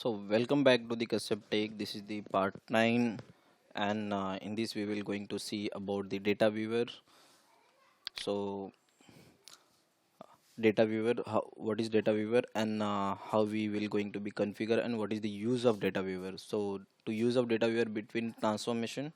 So welcome back to the Kashyap Tech. This is the part 9, and in this we will going to see about the data viewer. So data viewer, what is data viewer, and how we will going to be configure, and what is the use of data viewer. So to use of data viewer between transformation,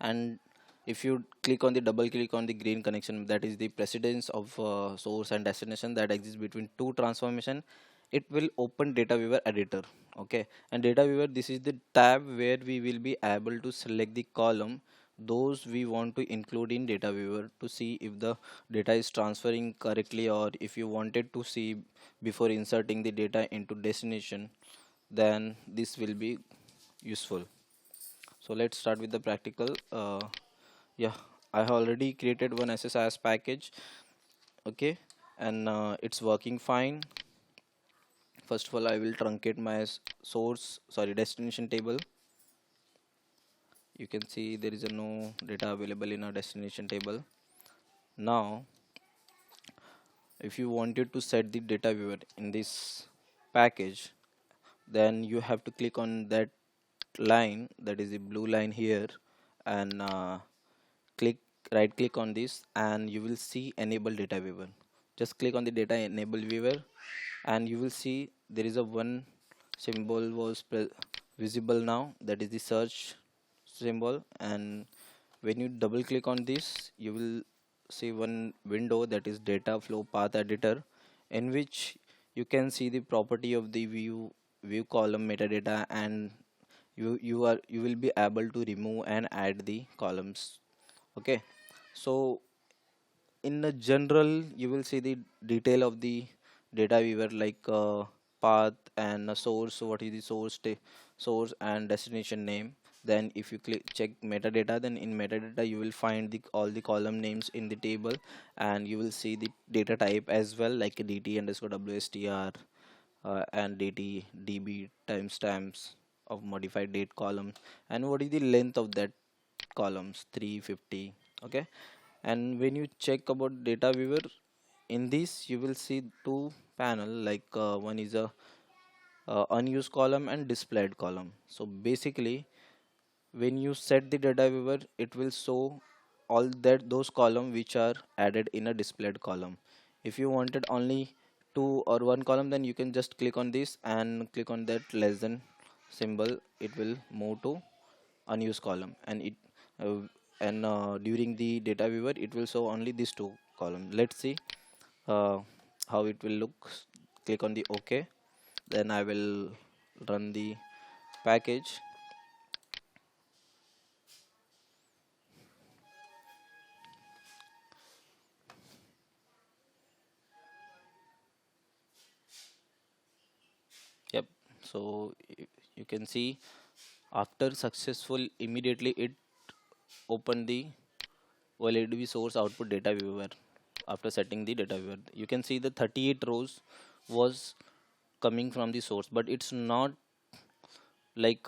and if you click on the double click on the green connection, that is the precedence of source and destination that exists between two transformation. It will open data viewer editor. Okay, and data viewer, this is the tab where we will be able to select the column those we want to include in data viewer to see if the data is transferring correctly, or if you wanted to see before inserting the data into destination, then this will be useful. So let's start with the practical. Yeah, I have already created one SSIS package. Okay, and it's working fine. First of all, I will truncate my destination table. You can see there is no data available in our destination table. Now if you wanted to set the data viewer in this package, then you have to click on that line, that is the blue line here, and click right click on this, and you will see enable data viewer. Just click on the data enable viewer, and you will see there is a one symbol was visible now, that is the search symbol. And when you double click on this, you will see one window, that is data flow path editor, in which you can see the property of the view column metadata, and you will be able to remove and add the columns. Okay, so in the general you will see the detail of the data viewer, like path and a source, what is the source and destination name. Then if you click check metadata, then in metadata you will find all the column names in the table, and you will see the data type as well, like dt underscore wstr, and dt db timestamps of modified date column, and what is the length of that columns, 350. Okay, and when you check about data viewer, in this you will see two panel, like one is a unused column and displayed column. So basically when you set the data viewer, it will show all that those column which are added in a displayed column. If you wanted only two or one column, then you can just click on this and click on that less than symbol, it will move to unused column, and uh, during the data viewer it will show only these two column. Let's see uh, how it will look. Click on the OK, then I will run the package. Yep, so you can see after successful, immediately it opened the OLEDV source output data viewer. After setting the data viewer, you can see the 38 rows was coming from the source, but it's not like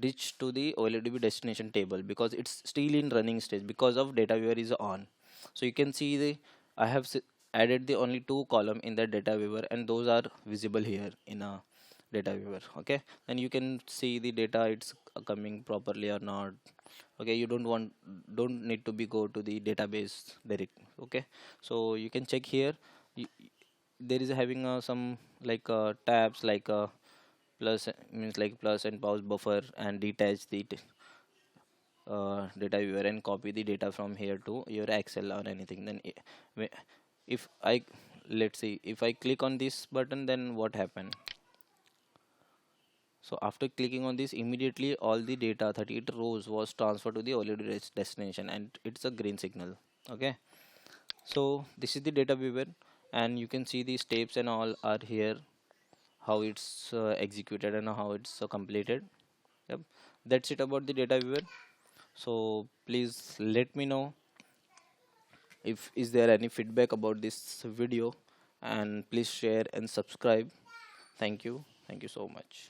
reach to the OLEDB destination table because it's still in running stage because of data viewer is on. So you can see the I have added the only two column in the data viewer, and those are visible here in a data viewer. Okay, and you can see the data, it's coming properly or not. Okay, you don't need to be go to the database direct. Okay, so you can check here. There is having some like tabs, like plus means like plus and pause buffer, and detach the data viewer and copy the data from here to your excel or anything. Then if I let's see, if I click on this button, then what happened? So after clicking on this, immediately all the data 38 rows was transferred to the already destination, and it's a green signal. Okay, so this is the data viewer, and you can see the steps and all are here, how it's executed and how it's completed. Yep, that's it about the data viewer. So please let me know if is there any feedback about this video, and please share and subscribe. Thank you so much.